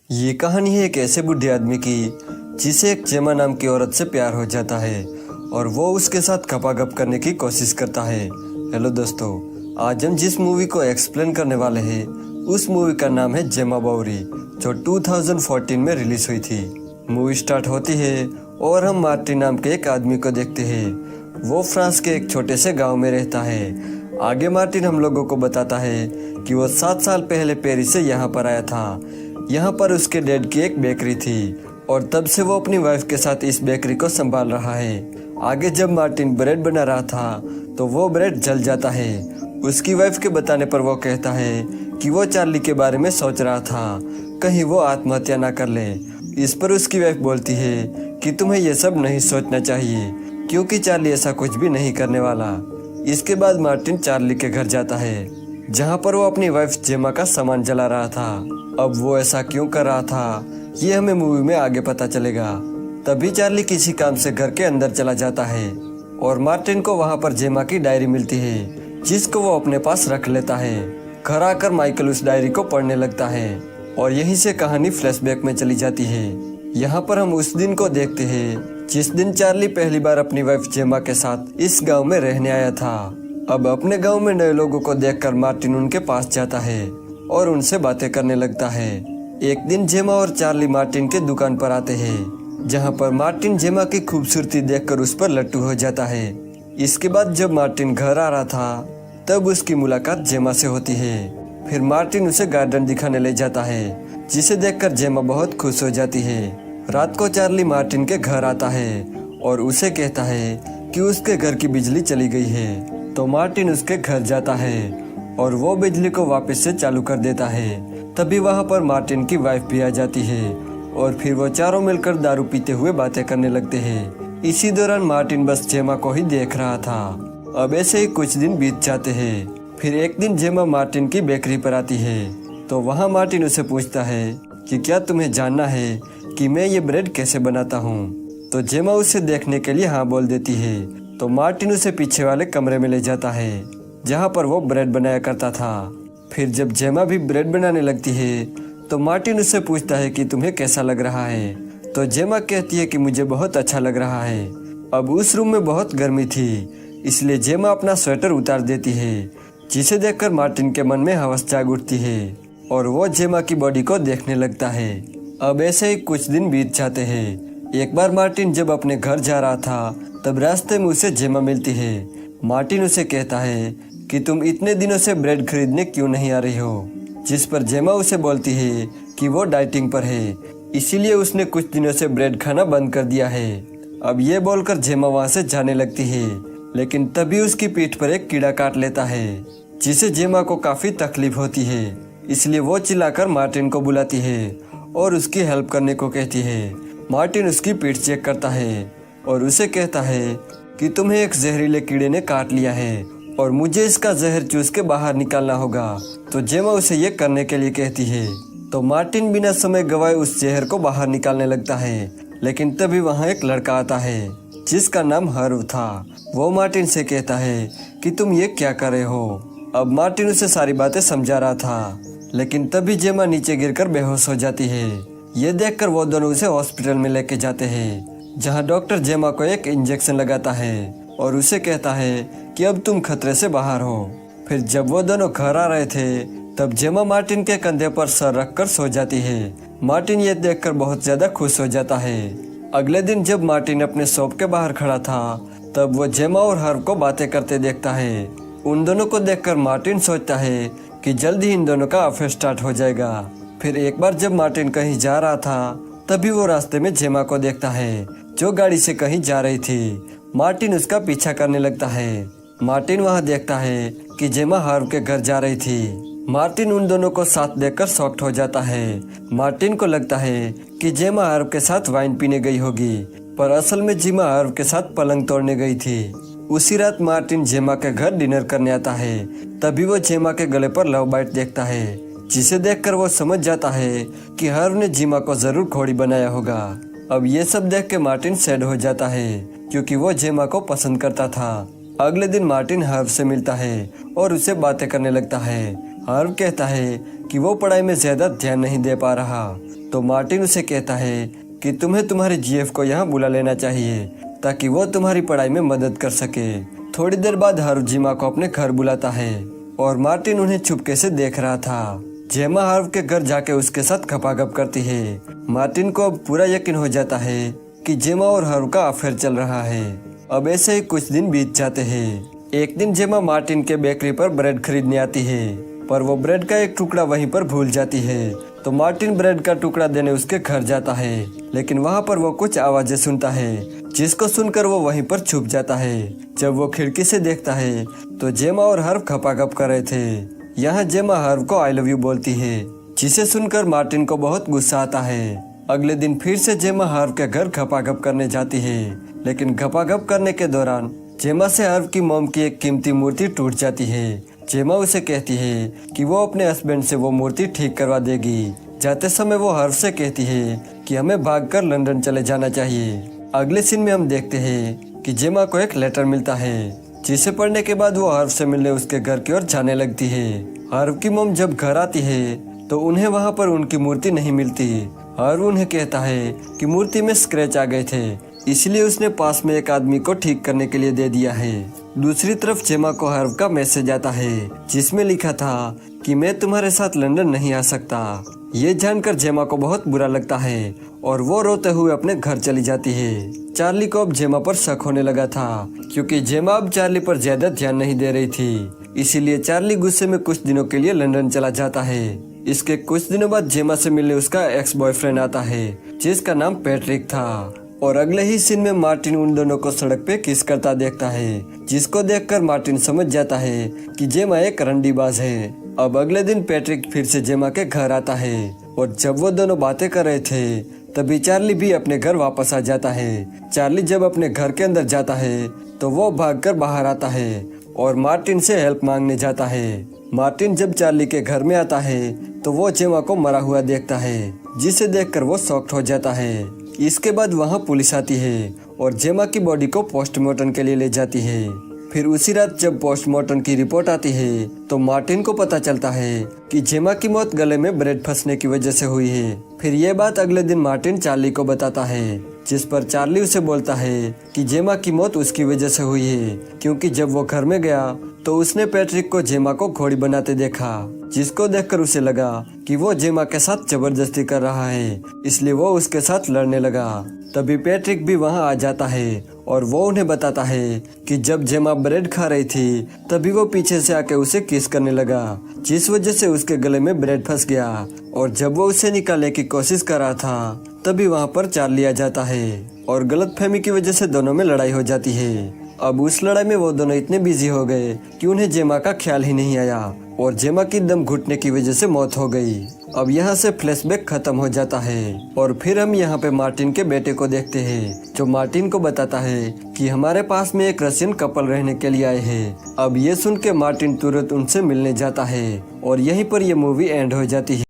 ये कहानी है एक ऐसे बुढ़े आदमी की जिसे एक जेमा नाम की औरत से प्यार हो जाता है और वो उसके साथ खपाखप करने की कोशिश करता है। हेलो दोस्तों, आज हम जिस मूवी को एक्सप्लेन करने वाले हैं उस मूवी का नाम है जेमा बावरी, जो 2014 में रिलीज हुई थी। मूवी स्टार्ट होती है और हम मार्टिन नाम के एक आदमी को देखते हैं। वो फ्रांस के एक छोटे से गांव में रहता है। आगे मार्टिन हम लोगों को बताता है कि वो 7 साल पहले पेरिस से यहाँ पर आया था। यहाँ पर उसके डैड की एक बेकरी थी और तब से वो अपनी वाइफ के साथ इस बेकरी को संभाल रहा है। आगे जब मार्टिन ब्रेड बना रहा था तो वो ब्रेड जल जाता है। उसकी वाइफ के बताने पर वो कहता है कि वो चार्ली के बारे में सोच रहा था, कहीं वो आत्महत्या ना कर ले। इस पर उसकी वाइफ बोलती है कि तुम्हें ये सब नहीं सोचना चाहिए क्योंकि चार्ली ऐसा कुछ भी नहीं करने वाला। इसके बाद मार्टिन चार्ली के घर जाता है जहाँ पर वो अपनी वाइफ जेमा का सामान जला रहा था। अब वो ऐसा क्यों कर रहा था ये हमें मूवी में आगे पता चलेगा। तभी चार्ली किसी काम से घर के अंदर चला जाता है और मार्टिन को वहाँ पर जेमा की डायरी मिलती है जिसको वो अपने पास रख लेता है। घर आकर माइकल उस डायरी को पढ़ने लगता है और यहीं से कहानी फ्लैशबैक में चली जाती है। यहाँ पर हम उस दिन को देखते हैं जिस दिन चार्ली पहली बार अपनी वाइफ जेमा के साथ इस गांव में रहने आया था। अब अपने गांव में नए लोगों को देखकर मार्टिन उनके पास जाता है और उनसे बातें करने लगता है। एक दिन जेमा और चार्ली मार्टिन के दुकान पर आते हैं जहां पर मार्टिन जेमा की खूबसूरती देखकर उस पर लट्टू हो जाता है। इसके बाद जब मार्टिन घर आ रहा था तब उसकी मुलाकात जेमा से होती है। फिर मार्टिन उसे गार्डन दिखाने ले जाता है जिसे देखकर जेमा बहुत खुश हो जाती है। रात को चार्ली मार्टिन के घर आता है और उसे कहता है कि उसके घर की बिजली चली गई है। तो मार्टिन उसके घर जाता है और वो बिजली को वापस से चालू कर देता है। तभी वहाँ पर मार्टिन की वाइफ भी आ जाती है और फिर वो चारों मिलकर दारू पीते हुए बातें करने लगते हैं। इसी दौरान मार्टिन बस जेमा को ही देख रहा था। अब ऐसे ही कुछ दिन बीत जाते हैं। फिर एक दिन जेमा मार्टिन की बेकरी पर आती है तो वहाँ मार्टिन उसे पूछता है कि क्या तुम्हें जानना है कि मैं ये ब्रेड कैसे बनाता हूँ। तो जेमा उसे देखने के लिए हाँ बोल देती है। तो मार्टिन उसे पीछे वाले कमरे में ले जाता है जहाँ पर वो ब्रेड बनाया करता था। फिर जब जेमा भी ब्रेड बनाने लगती है तो मार्टिन उससे पूछता है कि तुम्हें कैसा लग रहा है। तो जेमा कहती है कि मुझे बहुत अच्छा लग रहा है। अब उस रूम में बहुत गर्मी थी इसलिए जेमा अपना स्वेटर उतार देती है जिसे देखकर मार्टिन के मन में हवस जाग उठती है और वो जेमा की बॉडी को देखने लगता है। अब ऐसे ही कुछ दिन बीत जाते हैं। एक बार मार्टिन जब अपने घर जा रहा था तब रास्ते में उसे जेमा मिलती है। मार्टिन उसे कहता है कि तुम इतने दिनों से ब्रेड खरीदने क्यों नहीं आ रही हो, जिस पर जेमा उसे बोलती है कि वो डाइटिंग पर है इसीलिए उसने कुछ दिनों से ब्रेड खाना बंद कर दिया है। अब ये बोलकर जेमा वहाँ से जाने लगती है लेकिन तभी उसकी पीठ पर एक कीड़ा काट लेता है जिसे जेमा को काफी तकलीफ होती है। इसलिए वो चिल्लाकर मार्टिन को बुलाती है और उसकी हेल्प करने को कहती है। मार्टिन उसकी पीठ चेक करता है और उसे कहता है कि तुम्हें एक जहरीले कीड़े ने काट लिया है और मुझे इसका जहर चूस के बाहर निकालना होगा। तो जेमा उसे ये करने के लिए कहती है। तो मार्टिन बिना समय गवाए उस जहर को बाहर निकालने लगता है लेकिन तभी वहाँ एक लड़का आता है जिसका नाम हर्व था। वो मार्टिन से कहता है कि तुम ये क्या कर रहे हो। अब मार्टिन उसे सारी बातें समझा रहा था लेकिन तभी जेमा नीचे गिरकर बेहोश हो जाती है। ये देखकर वो दोनों उसे हॉस्पिटल में लेके जाते हैं जहां डॉक्टर जेमा को एक इंजेक्शन लगाता है और उसे कहता है कि अब तुम खतरे से बाहर हो। फिर जब वो दोनों घर आ रहे थे तब जेमा मार्टिन के कंधे पर सर रखकर सो जाती है। मार्टिन ये देखकर बहुत ज्यादा खुश हो जाता है। अगले दिन जब मार्टिन अपने शॉप के बाहर खड़ा था तब वो जेमा और हर्व को बातें करते देखता है। उन दोनों को देखकर मार्टिन सोचता है कि जल्द ही इन दोनों का अफेयर स्टार्ट हो जाएगा। फिर एक बार जब मार्टिन कहीं जा रहा था तभी वो रास्ते में जेमा को देखता है जो गाड़ी से कहीं जा रही थी। मार्टिन उसका पीछा करने लगता है। मार्टिन वहाँ देखता है कि जेमा हर्व के घर जा रही थी। मार्टिन उन दोनों को साथ देखकर शॉक्ड हो जाता है। मार्टिन को लगता है कि जेमा हर्व के साथ वाइन पीने गई होगी पर असल में जेमा हर्व के साथ पलंग तोड़ने गई थी। उसी रात मार्टिन जेमा के घर डिनर करने आता है। तभी वो जेमा के गले पर लव बाइट देखता है जिसे देखकर वो समझ जाता है कि हर्व ने जेमा को जरूर खोड़ी बनाया होगा। अब ये सब देख के मार्टिन सैड हो जाता है क्योंकि वो जेमा को पसंद करता था। अगले दिन मार्टिन हर्व से मिलता है और उसे बातें करने लगता है। हार्व कहता है कि वो पढ़ाई में ज्यादा ध्यान नहीं दे पा रहा, तो मार्टिन उसे कहता है कि तुम्हें तुम्हारे जीएफ को यहाँ बुला लेना चाहिए ताकि वो तुम्हारी पढ़ाई में मदद कर सके। थोड़ी देर बाद हार्व जेमा को अपने घर बुलाता है और मार्टिन उन्हें चुपके से देख रहा था। जेमा हार्व के घर जाके उसके साथ खपाखप करती है। मार्टिन को अब पूरा यकीन हो जाता है कि जेमा और हार्व का अफेयर चल रहा है। अब ऐसे ही कुछ दिन बीत जाते हैं। एक दिन जेमा मार्टिन के बेकरी पर ब्रेड खरीदने आती है, पर वो ब्रेड का एक टुकड़ा वहीं पर भूल जाती है। तो मार्टिन ब्रेड का टुकड़ा देने उसके घर जाता है, लेकिन वहाँ पर वो कुछ आवाजें सुनता है, जिसको सुनकर वो वहीं पर छुप जाता है। जब वो खिड़की से देखता है तो जेमा और हार्व खपाखप कर रहे थे। यहाँ जेमा हार्व को आई लव यू बोलती है, जिसे सुनकर मार्टिन को बहुत गुस्सा आता है। अगले दिन फिर से जेमा हार्व के घर खपाखप करने जाती है, लेकिन खपाखप करने के दौरान जेमा से हार्व की मॉम की एक कीमती मूर्ति टूट जाती है। जेमा उसे कहती है कि वो अपने हस्बैंड से वो मूर्ति ठीक करवा देगी। जाते समय वो हार्व से कहती है कि हमें भागकर लंदन चले जाना चाहिए। अगले सीन में हम देखते हैं कि जेमा को एक लेटर मिलता है, जिसे पढ़ने के बाद वो हार्व से मिलने उसके घर की ओर जाने लगती है। हार्व की मॉम जब घर आती है तो उन्हें वहाँ पर उनकी मूर्ति नहीं मिलती। हार्व उन्हें कहता है कि मूर्ति में स्क्रैच आ गए थे, इसलिए उसने पास में एक आदमी को ठीक करने के लिए दे दिया है। दूसरी तरफ जेमा को हार्व का मैसेज आता है, जिसमें लिखा था कि मैं तुम्हारे साथ लंदन नहीं आ सकता। ये जानकर जेमा को बहुत बुरा लगता है और वो रोते हुए अपने घर चली जाती है। चार्ली को अब जेमा पर शक होने लगा था, क्योंकि जेमा अब चार्ली पर ज्यादा ध्यान नहीं दे रही थी। इसीलिए चार्ली गुस्से में कुछ दिनों के लिए लंदन चला जाता है। इसके कुछ दिनों बाद जेमा से मिलने उसका एक्स बॉयफ्रेंड आता है, जिसका नाम पैट्रिक था। और अगले ही सीन में मार्टिन उन दोनों को सड़क पे किस करता देखता है, जिसको देखकर मार्टिन समझ जाता है कि जेमा एक रंडीबाज है। अब अगले दिन पैट्रिक फिर से जेमा के घर आता है, और जब वो दोनों बातें कर रहे थे तभी चार्ली भी अपने घर वापस आ जाता है। चार्ली जब अपने घर के अंदर जाता है तो वो भागकर बाहर आता है और मार्टिन से हेल्प मांगने जाता है। मार्टिन जब चार्ली के घर में आता है तो वो जेमा को मरा हुआ देखता है, जिसे देखकर वो शॉक्ड हो जाता है। इसके बाद वहाँ पुलिस आती है और जेमा की बॉडी को पोस्टमार्टम के लिए ले जाती है। फिर उसी रात जब पोस्टमार्टम की रिपोर्ट आती है तो मार्टिन को पता चलता है कि जेमा की मौत गले में ब्रेड फंसने की वजह से हुई है। फिर ये बात अगले दिन मार्टिन चार्ली को बताता है, जिस पर चार्ली उसे बोलता है कि जेमा की मौत उसकी वजह से हुई है, क्योंकि जब वो घर में गया तो उसने पैट्रिक को जेमा को घोड़ी बनाते देखा, जिसको देखकर उसे लगा कि वो जेमा के साथ जबरदस्ती कर रहा है, इसलिए वो उसके साथ लड़ने लगा। तभी पैट्रिक भी वहां आ जाता है और वो उन्हें बताता है कि जब जेमा ब्रेड खा रही थी तभी वो पीछे से आके उसे किस करने लगा, जिस वजह से उसके गले में ब्रेड फंस गया। और जब वो उसे निकालने की कोशिश कर रहा था तभी वहाँ पर चार्ली आ जाता है और गलतफहमी की वजह से दोनों में लड़ाई हो जाती है। अब उस लड़ाई में वो दोनों इतने बिजी हो गए कि उन्हें जेमा का ख्याल ही नहीं आया और जेमा की दम घुटने की वजह से मौत हो गई। अब यहाँ से फ्लैशबैक खत्म हो जाता है और फिर हम यहाँ पे मार्टिन के बेटे को देखते हैं, जो मार्टिन को बताता है कि हमारे पास में एक रशियन कपल रहने के लिए आए हैं। अब ये सुन के मार्टिन तुरंत उनसे मिलने जाता है और यहीं पर ये मूवी एंड हो जाती है।